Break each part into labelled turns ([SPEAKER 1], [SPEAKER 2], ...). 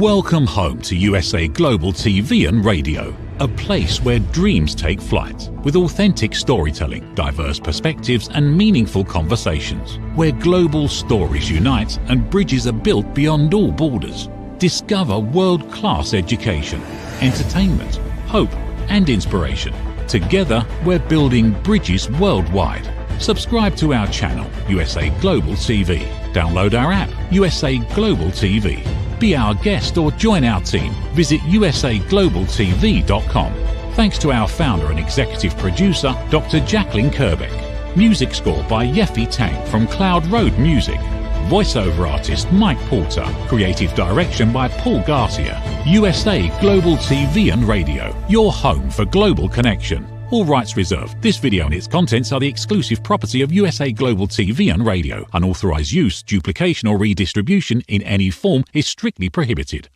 [SPEAKER 1] Welcome home to USA Global TV and Radio, a place where dreams take flight, with authentic storytelling, diverse perspectives and meaningful conversations, where global stories unite and bridges are built beyond all borders. Discover world-class education, entertainment, hope and inspiration. Together, we're building bridges worldwide. Subscribe to our channel, USA Global TV. Download our app, USA Global TV. Be our guest or join our team. Visit usaglobaltv.com. Thanks to our founder and executive producer, Dr. Jacalyn Kerbeck. Music score by Yeffy Tang from Cloud Road Music. Voiceover artist Mike Porter. Creative direction by Paul Garcia. USA Global TV and Radio, your home for global connection. All rights reserved. This video and its contents are the exclusive property of USA Global TV and Radio. Unauthorized use, duplication or redistribution in any form is strictly prohibited.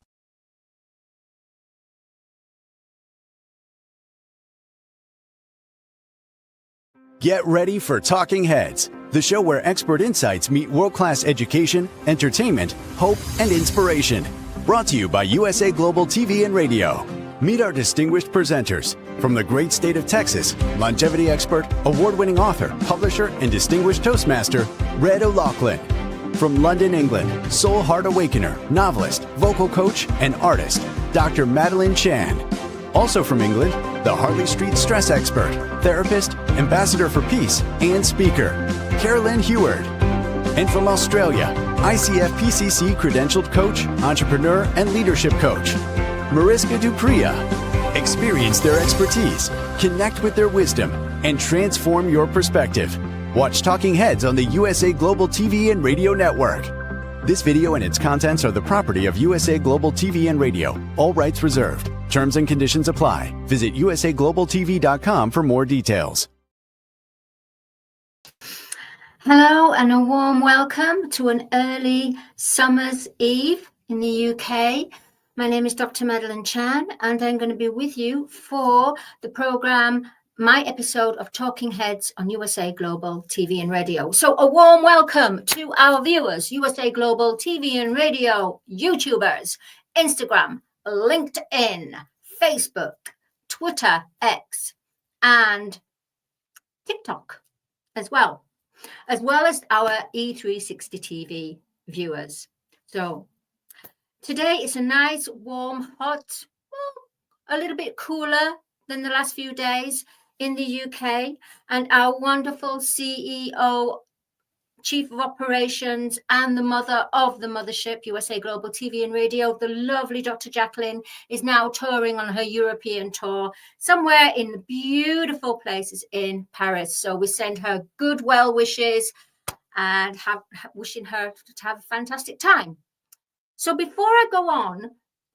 [SPEAKER 2] Get ready for Talking Heads, the show where expert insights meet world-class education, entertainment, hope, and inspiration. Brought to you by USA Global TV and Radio. Meet our distinguished presenters. From the great state of Texas, longevity expert, award-winning author, publisher, and distinguished Toastmaster, Red O'Loughlin. From London, England, Soul-Heart Awakener, novelist, vocal coach, and artist, Dr. Madalene Chan. Also from England, the Harley Street stress expert, therapist, ambassador for peace, and speaker, Carolyn Heward. And from Australia, ICF PCC credentialed coach, entrepreneur, and leadership coach, Mariska Dupria. Experience their expertise, connect with their wisdom, and transform your perspective. Watch Talking Heads on the USA Global TV and Radio Network. This video and its contents are the property of USA Global TV and Radio. All rights reserved. Terms and conditions apply. Visit usaglobaltv.com for more details.
[SPEAKER 3] Hello and a warm welcome to an early summer's eve in the UK. My name is Dr. Madalene Chan, and I'm going to be with you for the program, my episode of Talking Heads on USA Global TV and Radio. So a warm welcome to our viewers, USA Global TV and Radio, YouTubers, Instagram, LinkedIn, Facebook, Twitter, X, and TikTok as well as our E360 TV viewers. So today is a nice, warm, hot, a little bit cooler than the last few days in the UK. And our wonderful CEO, Chief of Operations, and the mother of the mothership, USA Global TV and Radio, the lovely Dr. Jacalyn, is now touring on her European tour somewhere in the beautiful places in Paris. So we send her good well wishes and wishing her to have a fantastic time. So before I go on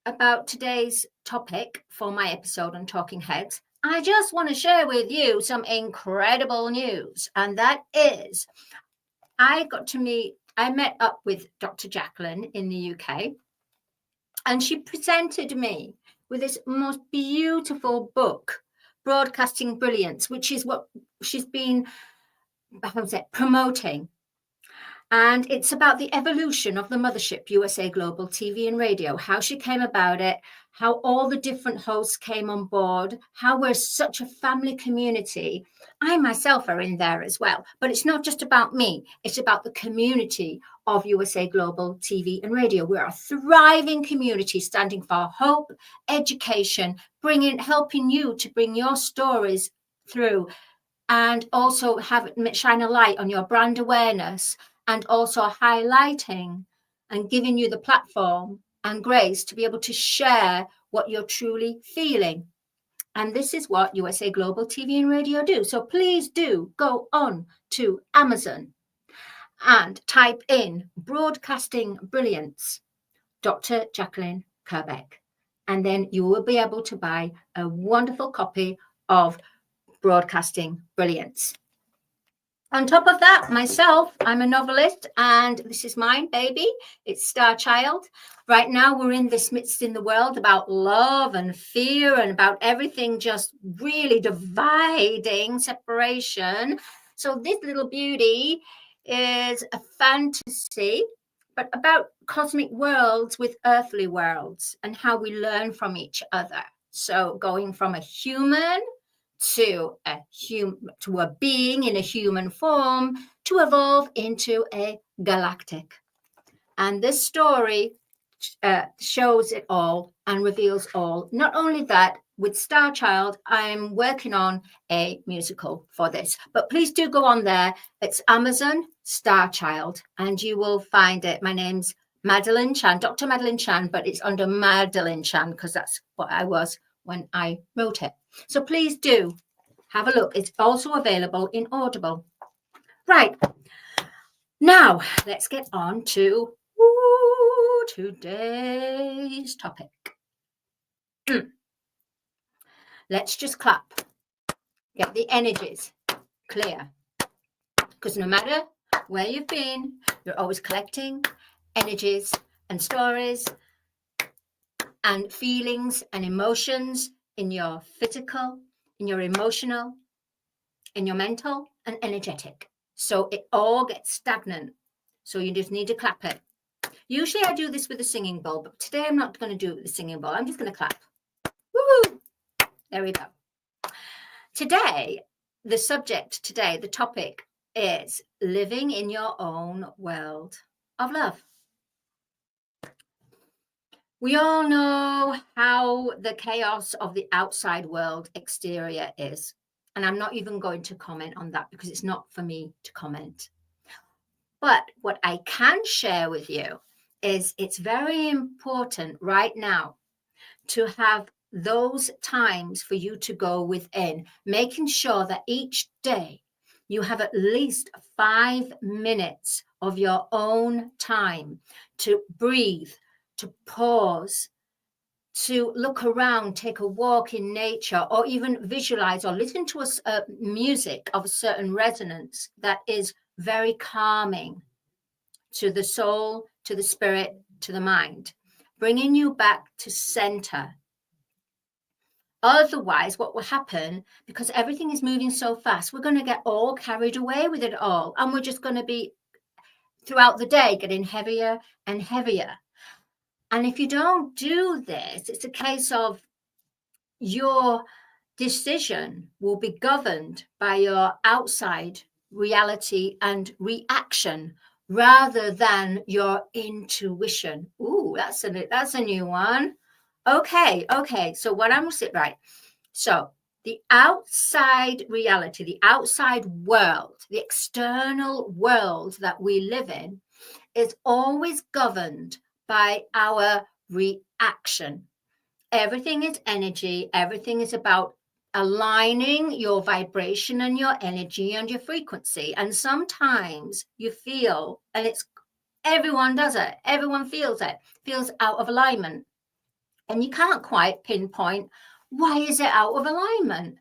[SPEAKER 3] about today's topic for my episode on Talking Heads, I just want to share with you some incredible news. And that is, I met up with Dr. Jacalyn in the UK, and she presented me with this most beautiful book, Broadcasting Brilliance, which is what she's been promoting. And it's about the evolution of the mothership, USA Global TV and Radio, how she came about it, how all the different hosts came on board, how we're such a family community. I myself are in there as well, but it's not just about me. It's about the community of USA Global TV and Radio. We're a thriving community standing for hope, education, helping you to bring your stories through, and also shine a light on your brand awareness, and also highlighting and giving you the platform and grace to be able to share what you're truly feeling. And this is what USA Global TV and Radio do. So please do go on to Amazon and type in Broadcasting Brilliance, Dr. Jacalyn Kerbeck. And then you will be able to buy a wonderful copy of Broadcasting Brilliance. On top of that, myself, I'm a novelist, and this is mine, baby. It's Star Child. Right now, we're in this midst in the world about love and fear and about everything just really dividing, separation. So this little beauty is a fantasy but about cosmic worlds with earthly worlds and how we learn from each other. So going from a human to a being in a human form to evolve into a galactic. And this story shows it all and reveals all. Not only that, with Star Child, I'm working on a musical for this, but please do go on there. It's Amazon Star Child, and you will find it. My name's Madalene Chan, Dr. Madalene Chan, but it's under Madalene Chan because that's what I was when I wrote it. So please do have a look. It's also available in Audible. Right. Now, let's get on to today's topic. Let's just clap. Get the energies clear. Because no matter where you've been, you're always collecting energies and stories and feelings and emotions in your physical, in your emotional, in your mental and energetic. So it all gets stagnant. So you just need to clap it. Usually I do this with a singing bowl, but today I'm not going to do it with a singing bowl. I'm just going to clap. Woo-hoo! There we go. Today, the topic is living in your own world of love. We all know how the chaos of the outside world exterior is. And I'm not even going to comment on that because it's not for me to comment. But what I can share with you is it's very important right now to have those times for you to go within, making sure that each day you have at least 5 minutes of your own time to breathe, to pause, to look around, take a walk in nature, or even visualize or listen to a music of a certain resonance that is very calming to the soul, to the spirit, to the mind, bringing you back to center. Otherwise, what will happen, because everything is moving so fast, we're going to get all carried away with it all. And we're just going to be, throughout the day, getting heavier and heavier. And if you don't do this, it's a case of your decision will be governed by your outside reality and reaction rather than your intuition. Ooh, that's a new one. Okay. So what I'm saying, right? So the outside reality, the outside world, the external world that we live in is always governed by our reaction. Everything is energy. Everything is about aligning your vibration and your energy and your frequency. And sometimes you feel, and everyone does it. Everyone feels it, feels out of alignment. And you can't quite pinpoint, why is it out of alignment?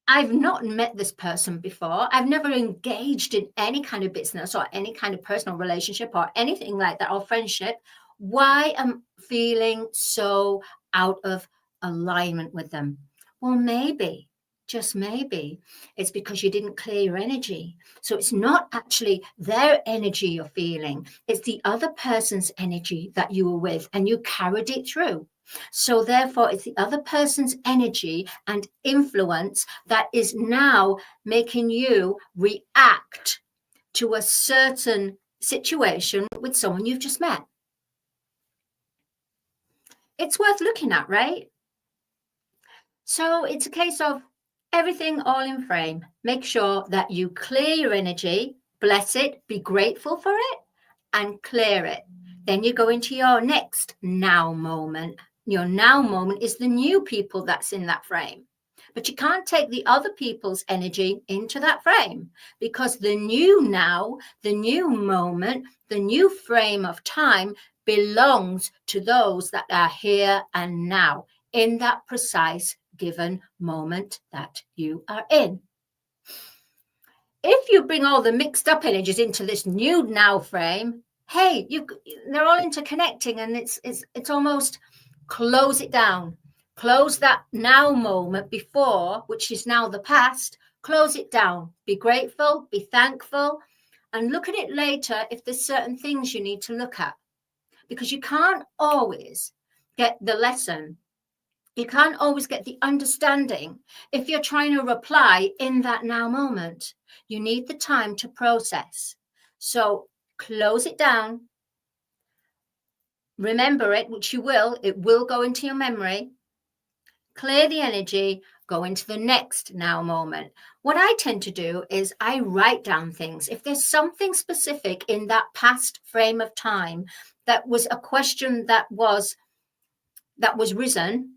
[SPEAKER 3] I've not met this person before. I've never engaged in any kind of business or any kind of personal relationship or anything like that, or friendship. Why am I feeling so out of alignment with them? Well, maybe, just maybe, it's because you didn't clear your energy. So it's not actually their energy you're feeling. It's the other person's energy that you were with and you carried it through. So therefore, it's the other person's energy and influence that is now making you react to a certain situation with someone you've just met. It's worth looking at, right? So it's a case of everything all in frame. Make sure that you clear your energy, bless it, be grateful for it, and clear it. Then you go into your next now moment. Your now moment is the new people that's in that frame. But you can't take the other people's energy into that frame because the new now, the new moment, the new frame of time belongs to those that are here and now in that precise given moment that you are in. If you bring all the mixed up energies into this new now frame, hey, they're all interconnecting, and it's almost close it down. Close that now moment before, which is now the past. Close it down. Be grateful, be thankful, and look at it later if there's certain things you need to look at, because you can't always get the lesson. You can't always get the understanding if you're trying to reply in that now moment. You need the time to process. So close it down. Remember it, which you will. It will go into your memory. Clear the energy, go into the next now moment. What I tend to do is I write down things. If there's something specific in that past frame of time that was a question that was risen,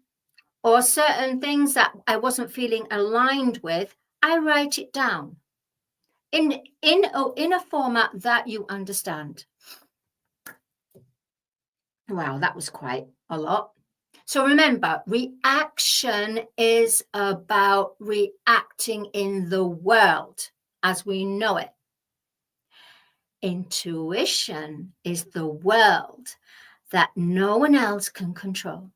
[SPEAKER 3] or certain things that I wasn't feeling aligned with, I write it down in a format that you understand. Wow, that was quite a lot. So remember, reaction is about reacting in the world as we know it. Intuition is the world that no one else can control.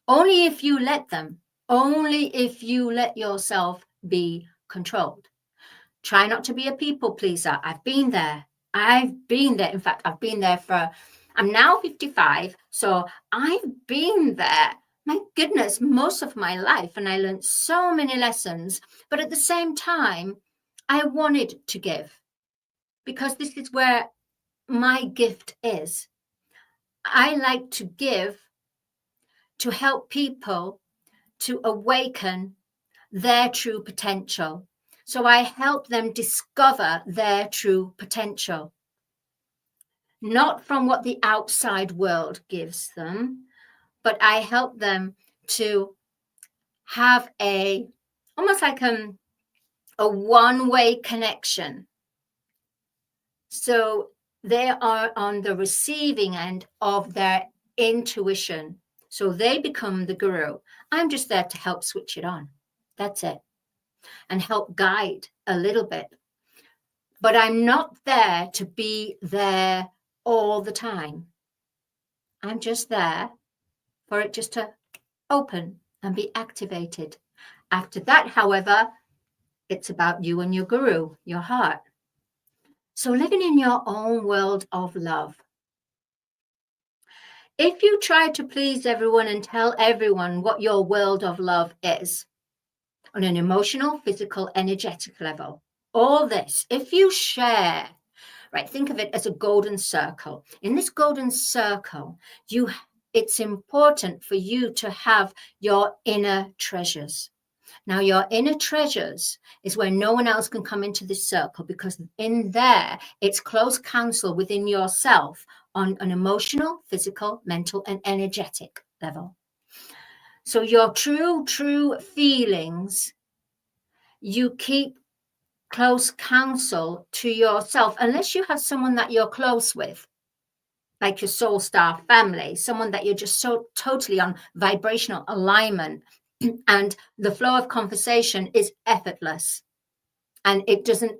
[SPEAKER 3] Only if you let them, only if you let yourself be controlled. Try not to be a people pleaser. I've been there. In fact, I've been there I'm now 55, so I've been there, my goodness, most of my life. And I learned so many lessons. But at the same time, I wanted to give, because this is where my gift is. I like to give to help people to awaken their true potential. So I help them discover their true potential. Not from what the outside world gives them, but I help them to have almost like a one-way connection. So they are on the receiving end of their intuition. So they become the guru. I'm just there to help switch it on. That's it. And help guide a little bit. But I'm not there to be there all the time. I'm just there for it just to open and be activated. After that, however, it's about you and your guru, your heart. So living in your own world of love. If you try to please everyone and tell everyone what your world of love is on an emotional, physical, energetic level, all this, if you share, right, think of it as a golden circle. In this golden circle, it's important for you to have your inner treasures. Now, your inner treasures is where no one else can come into this circle, because in there, it's close counsel within yourself on an emotional, physical, mental, and energetic level. So your true feelings, you keep close counsel to yourself, unless you have someone that you're close with, like your soul star family, someone that you're just so totally on vibrational alignment, and the flow of conversation is effortless, and it doesn't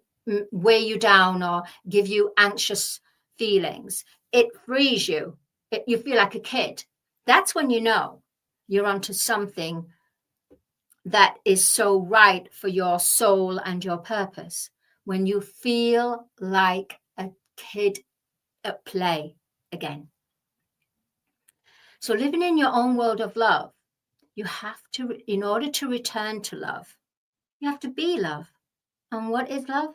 [SPEAKER 3] weigh you down or give you anxious feelings. It frees you. You feel like a kid. That's when you know you're onto something that is so right for your soul and your purpose. When you feel like a kid at play again. So living in your own world of love, you have to, in order to return to love, you have to be love. And what is love?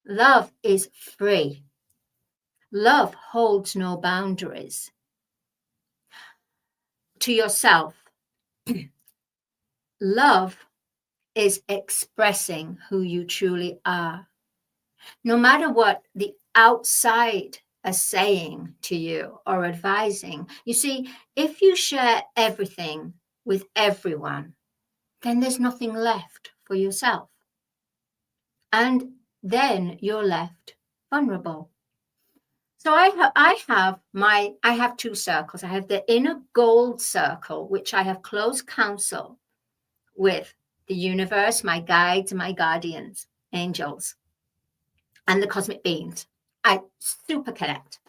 [SPEAKER 3] Love is free. Love holds no boundaries. To yourself, love is expressing who you truly are. No matter what the outside are saying to you or advising. You see, if you share everything with everyone, then there's nothing left for yourself. And then you're left vulnerable. So I have two circles. I have the inner gold circle, which I have close counsel with the universe, my guides, my guardians, angels, and the cosmic beings. I super connect.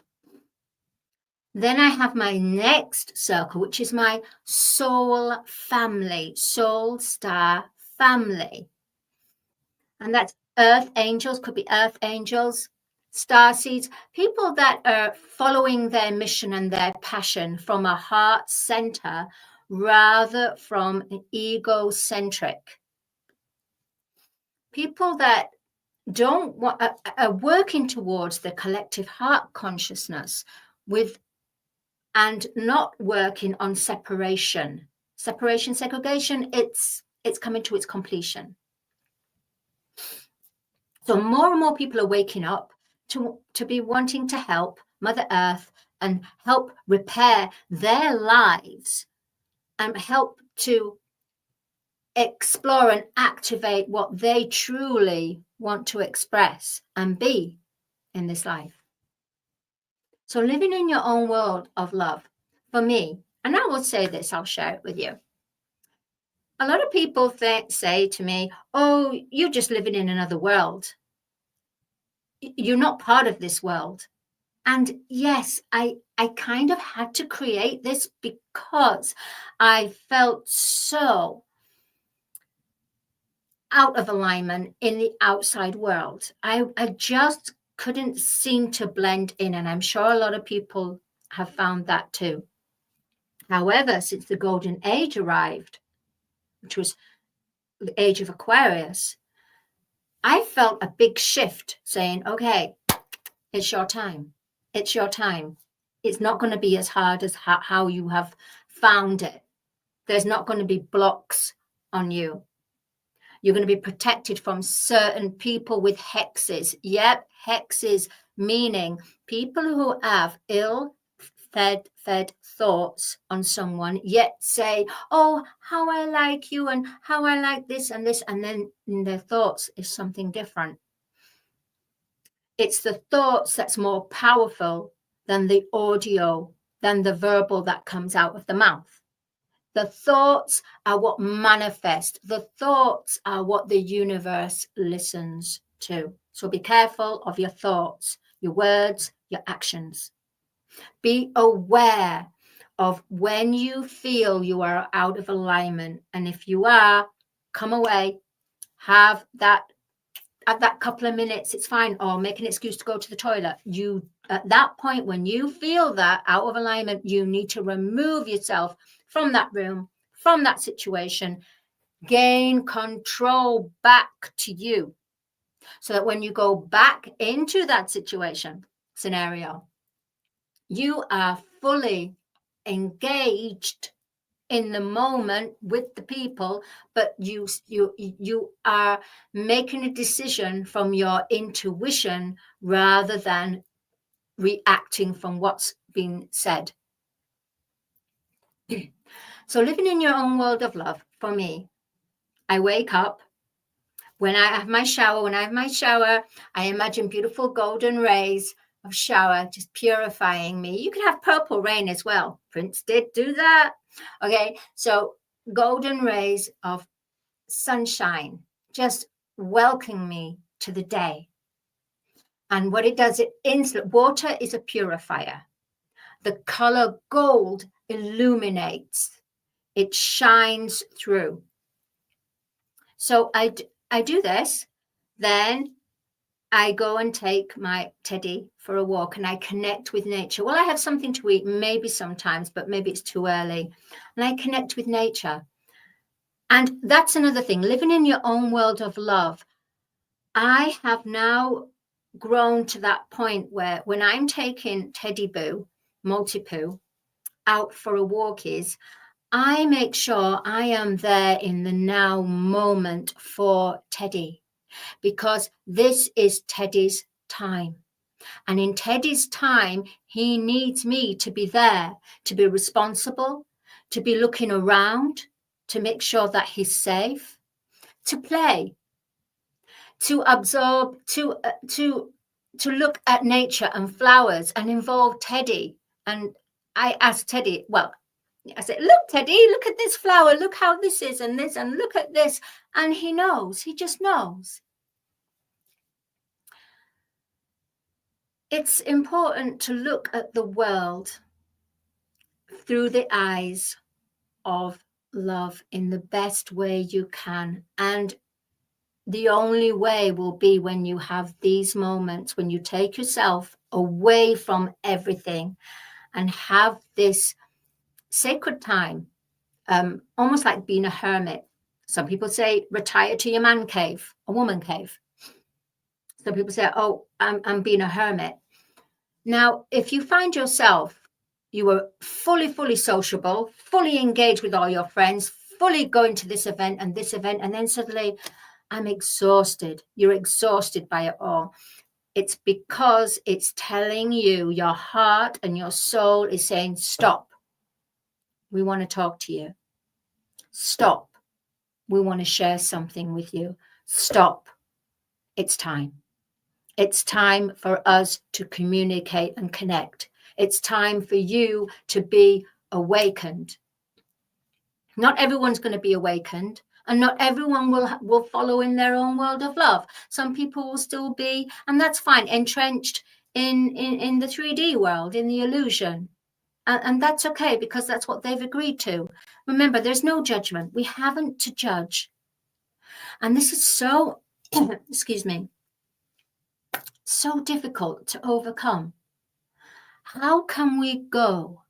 [SPEAKER 3] Then I have my next circle, which is my soul family, soul star family. And that's earth angels, could be earth angels, starseeds, people that are following their mission and their passion from a heart center rather from an egocentric. People that don't want are working towards the collective heart consciousness with and not working on separation, segregation. It's coming to its completion. So more and more people are waking up to be wanting to help Mother Earth and help repair their lives and help to explore and activate what they truly want to express and be in this life. So living in your own world of love, for me, and I will say this, I'll share it with you. A lot of people say to me, oh, you're just living in another world. You're not part of this world. And yes, I kind of had to create this because I felt so out of alignment in the outside world. I just couldn't seem to blend in, and I'm sure a lot of people have found that too. However, since the golden age arrived, which was the age of Aquarius, I felt a big shift saying, okay, it's your time. It's your time. It's not going to be as hard as how you have found it. There's not going to be blocks on you. You're going to be protected from certain people with hexes. Yep, hexes, meaning people who have ill-fed thoughts on someone, yet say, oh, how I like you and how I like this, and then in their thoughts is something different. It's the thoughts that's more powerful than the audio, than the verbal that comes out of the mouth. The thoughts are what manifest. The thoughts are what the universe listens to. So be careful of your thoughts, your words, your actions. Be aware of when you feel you are out of alignment. And if you are, come away, have that couple of minutes, it's fine, or make an excuse to go to the toilet. You, at that point, when you feel that out of alignment, you need to remove yourself from that room, from that situation, gain control back to you, so that when you go back into that scenario, you are fully engaged in the moment with the people, but you are making a decision from your intuition rather than reacting from what's been said. So living in your own world of love, for me, I wake up. When I have my shower, I imagine beautiful golden rays of shower just purifying me. You can have purple rain as well. Prince did do that. Okay, so golden rays of sunshine just welcoming me to the day. And what it does, water is a purifier. The color gold illuminates. It shines through. So I do this, then I go and take my Teddy for a walk and I connect with nature. Well, I have something to eat, maybe sometimes, but maybe it's too early. And I connect with nature. And that's another thing, living in your own world of love. I have now grown to that point where when I'm taking Teddy Boo, Multi-Poo, out for a walk I make sure I am there in the now moment for Teddy, because this is Teddy's time. And in Teddy's time, he needs me to be there, to be responsible, to be looking around, to make sure that he's safe, to play, to absorb, to look at nature and flowers and involve Teddy. And I asked Teddy, I said, look, Teddy, look at this flower. Look how this is and this, and look at this. And he knows. He just knows. It's important to look at the world through the eyes of love in the best way you can. And the only way will be when you have these moments, when you take yourself away from everything and have this sacred time, almost like being a hermit. Some people say retire to your man cave, a woman cave. Some people say, oh, I'm being a hermit. Now, if you find yourself, you were fully sociable, fully engaged with all your friends, fully going to this event, and then suddenly I'm exhausted. You're exhausted by it all. It's because it's telling you, your heart and your soul is saying, stop. We want to talk to you. Stop. We want to share something with you. Stop. It's time. It's time for us to communicate and connect. It's time for you to be awakened. Not everyone's going to be awakened, and not everyone will follow in their own world of love. Some people will still be, and that's fine, entrenched in the 3D world, in the illusion. And that's okay, because that's what they've agreed to. Remember, there's no judgment. We haven't to judge. And this is so, excuse me, so difficult to overcome. How can we go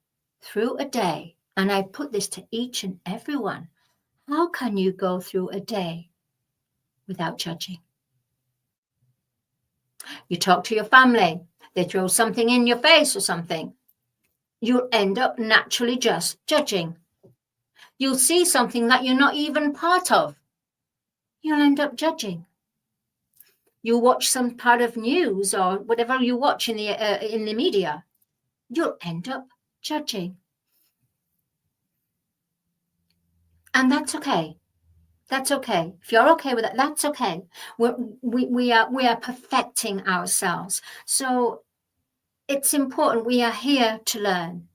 [SPEAKER 3] through a day, and I put this to each and every one, how can you go through a day without judging? You talk to your family, they throw something in your face or something, you'll end up naturally just judging. You'll see something that you're not even part of, you'll end up judging. You watch some part of news or whatever you watch in the media, you'll end up judging. And that's okay. That's okay. If you're okay with that, that's okay. We are perfecting ourselves. So it's important. We are here to learn.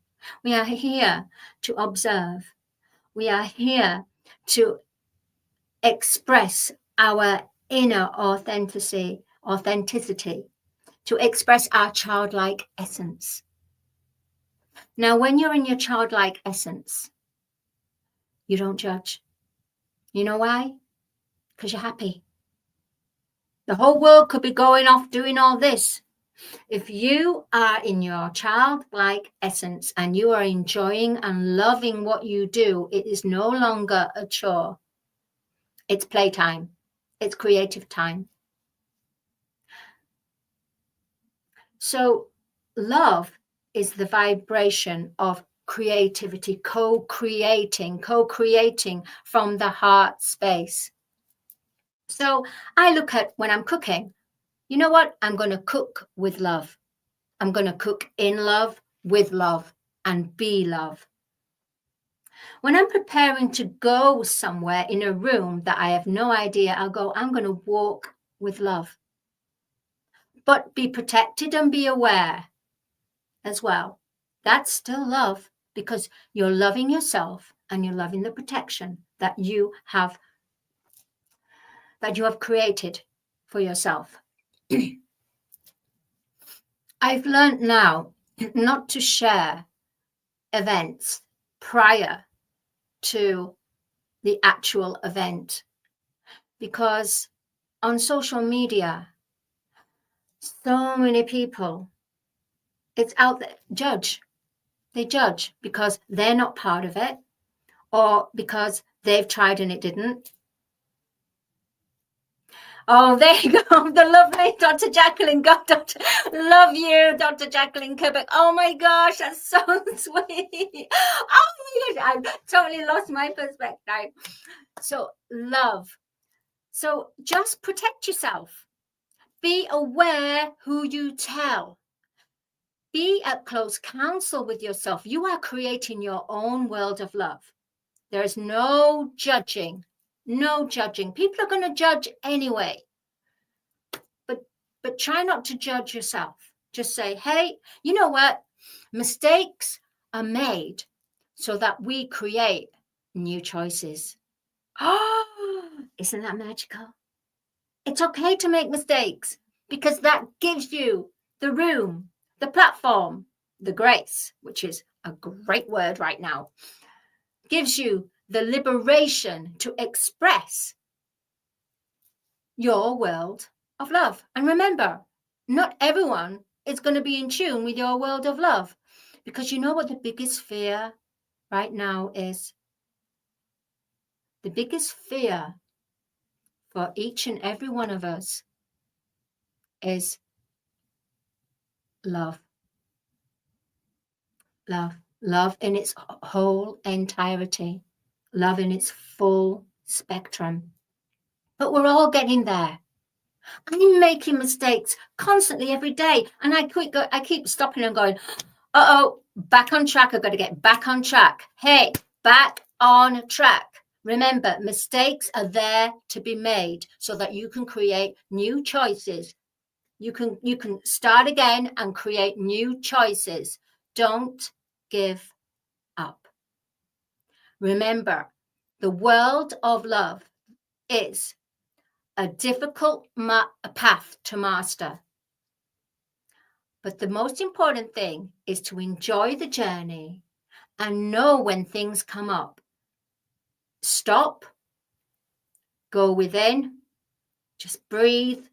[SPEAKER 3] We are here to observe. We are here to express our inner authenticity, to express our childlike essence. Now, when you're in your childlike essence, you don't judge. You know why? Because you're happy. The whole world could be going off doing all this. If you are in your childlike essence and you are enjoying and loving what you do, it is no longer a chore. It's playtime. It's creative time. So love is the vibration of creativity, co-creating from the heart space. So I look at when I'm cooking, you know what? I'm going to cook with love. I'm going to cook in love, with love, and be love. When I'm preparing to go somewhere in a room that I have no idea, I'm going to walk with love. But be protected and be aware as well. That's still love, because you're loving yourself and you're loving the protection that you have created for yourself. I've learned now not to share events prior to the actual event, because on social media, so many people, it's out there, judge. They judge because they're not part of it, or because they've tried and it didn't. Oh, there you go. The lovely Dr. Jacalyn. Love you, Dr. Jacalyn Kerbeck. Oh my gosh, that's so sweet. Oh my gosh, I've totally lost my perspective. So love. So just protect yourself. Be aware who you tell. Be at close counsel with yourself. You are creating your own world of love. There's no judging. No judging. People are going to judge anyway. But try not to judge yourself. Just say, hey, you know what? Mistakes are made so that we create new choices. Oh, isn't that magical? It's okay to make mistakes, because that gives you the room, the platform, the grace, which is a great word right now, gives you the liberation to express your world of love. And remember, not everyone is going to be in tune with your world of love, because you know what the biggest fear right now is? The biggest fear for each and every one of us is love. Love in its whole entirety, love in its full spectrum. But we're all getting there. I'm making mistakes constantly every day, and I keep stopping and going, back on track. I've got to get back on track. Hey, back on track. Remember, mistakes are there to be made so that you can create new choices. You can start again and create new choices. Don't give up. Remember, the world of love is a difficult path to master. But the most important thing is to enjoy the journey and know when things come up. Stop, go within, just breathe,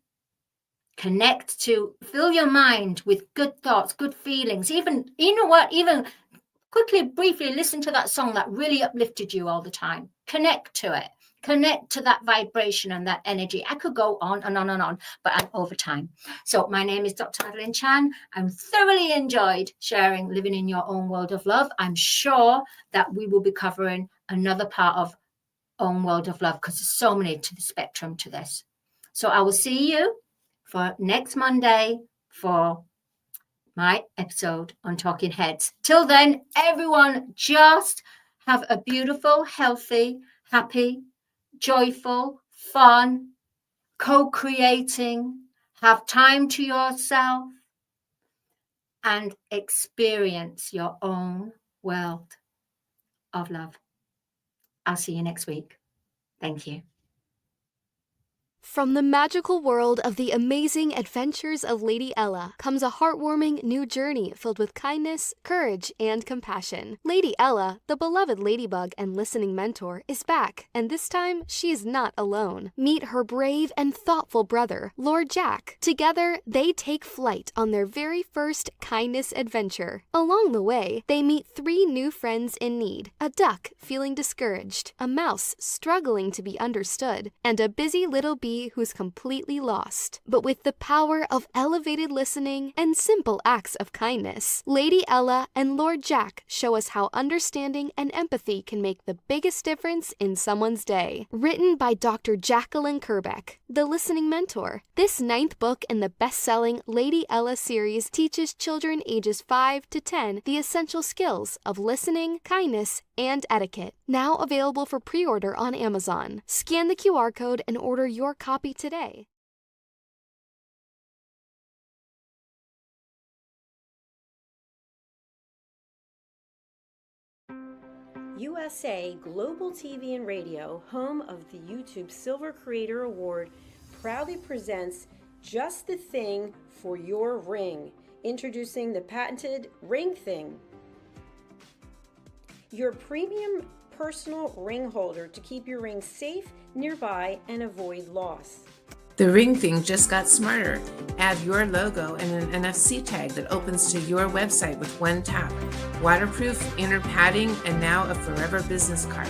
[SPEAKER 3] connect to, fill your mind with good thoughts, good feelings. Even, you know what, even quickly, briefly listen to that song that really uplifted you all the time. Connect to it. Connect to that vibration and that energy. I could go on and on and on, but I'm over time. So my name is Dr. Madalene Chan. I'm thoroughly enjoyed sharing Living in Your Own World of Love. I'm sure that we will be covering another part of Own World of Love, because there's so many to the spectrum to this. So I will see you for next Monday for my episode on Talking Heads. Till then, everyone, just have a beautiful, healthy, happy, joyful, fun, co-creating, have time to yourself, and experience your own world of love. I'll see you next week. Thank you.
[SPEAKER 4] From the magical world of the amazing adventures of Lady Ella comes a heartwarming new journey filled with kindness, courage, and compassion. Lady Ella, the beloved ladybug and listening mentor, is back, and this time she is not alone. Meet her brave and thoughtful brother, Lord Jack. Together, they take flight on their very first kindness adventure. Along the way, they meet 3 new friends in need: a duck feeling discouraged, a mouse struggling to be understood, and a busy little bee who's completely lost. But with the power of elevated listening and simple acts of kindness, Lady Ella and Lord Jack show us how understanding and empathy can make the biggest difference in someone's day. Written by Dr. Jacalyn Kerbeck, the listening mentor, this 9th book in the best-selling Lady Ella series teaches children ages 5 to 10 the essential skills of listening, kindness, and etiquette. Now available for pre-order on Amazon. Scan the QR code and order your copy today.
[SPEAKER 5] USA Global TV and Radio, home of the YouTube Silver Creator Award, proudly presents Just the Thing for Your Ring, introducing the patented Ring Thing. Your premium personal ring holder to keep your ring safe, nearby, and avoid loss.
[SPEAKER 6] The Ring Thing just got smarter. Add your logo and an NFC tag that opens to your website with one tap. Waterproof, inner padding, and now a forever business card.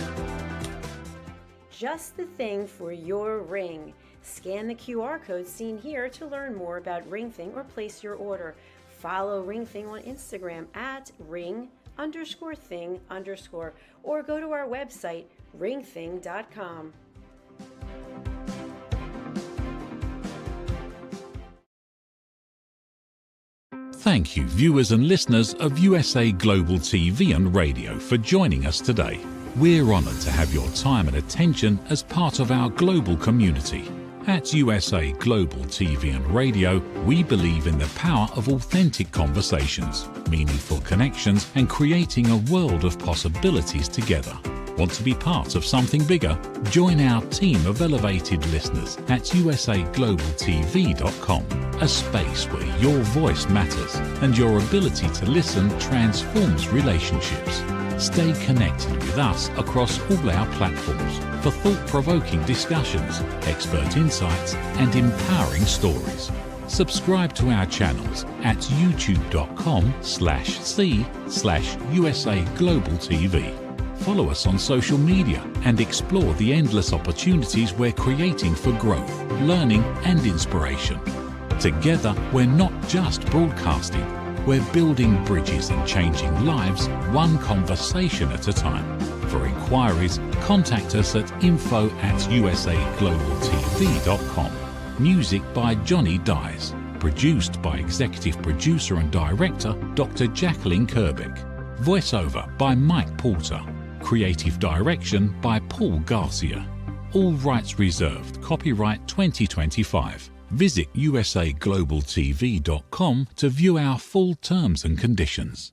[SPEAKER 5] Just the thing for your ring. Scan the QR code seen here to learn more about Ring Thing or place your order. Follow Ring Thing on Instagram at ring_thing_ or go to our website ringthing.com.
[SPEAKER 1] Thank you, viewers and listeners of USA Global TV and Radio, for joining us today. We're honoured to have your time and attention as part of our global community. At USA Global TV and Radio, we believe in the power of authentic conversations, meaningful connections, and creating a world of possibilities together. Want to be part of something bigger? Join our team of elevated listeners at usaglobaltv.com, a space where your voice matters and your ability to listen transforms relationships. Stay connected with us across all our platforms for thought-provoking discussions, expert insights, and empowering stories. Subscribe to our channels at youtube.com/c/USA Global TV. Follow us on social media and explore the endless opportunities we're creating for growth, learning, and inspiration. Together, we're not just broadcasting, we're building bridges and changing lives one conversation at a time. For inquiries, contact us at info@usaglobaltv.com. Music by Johnny Dies. Produced by Executive Producer and Director Dr. Jacalyn Kerbeck. Voiceover by Mike Porter. Creative Direction by Paul Garcia. All rights reserved. Copyright 2025. Visit usaglobaltv.com to view our full terms and conditions.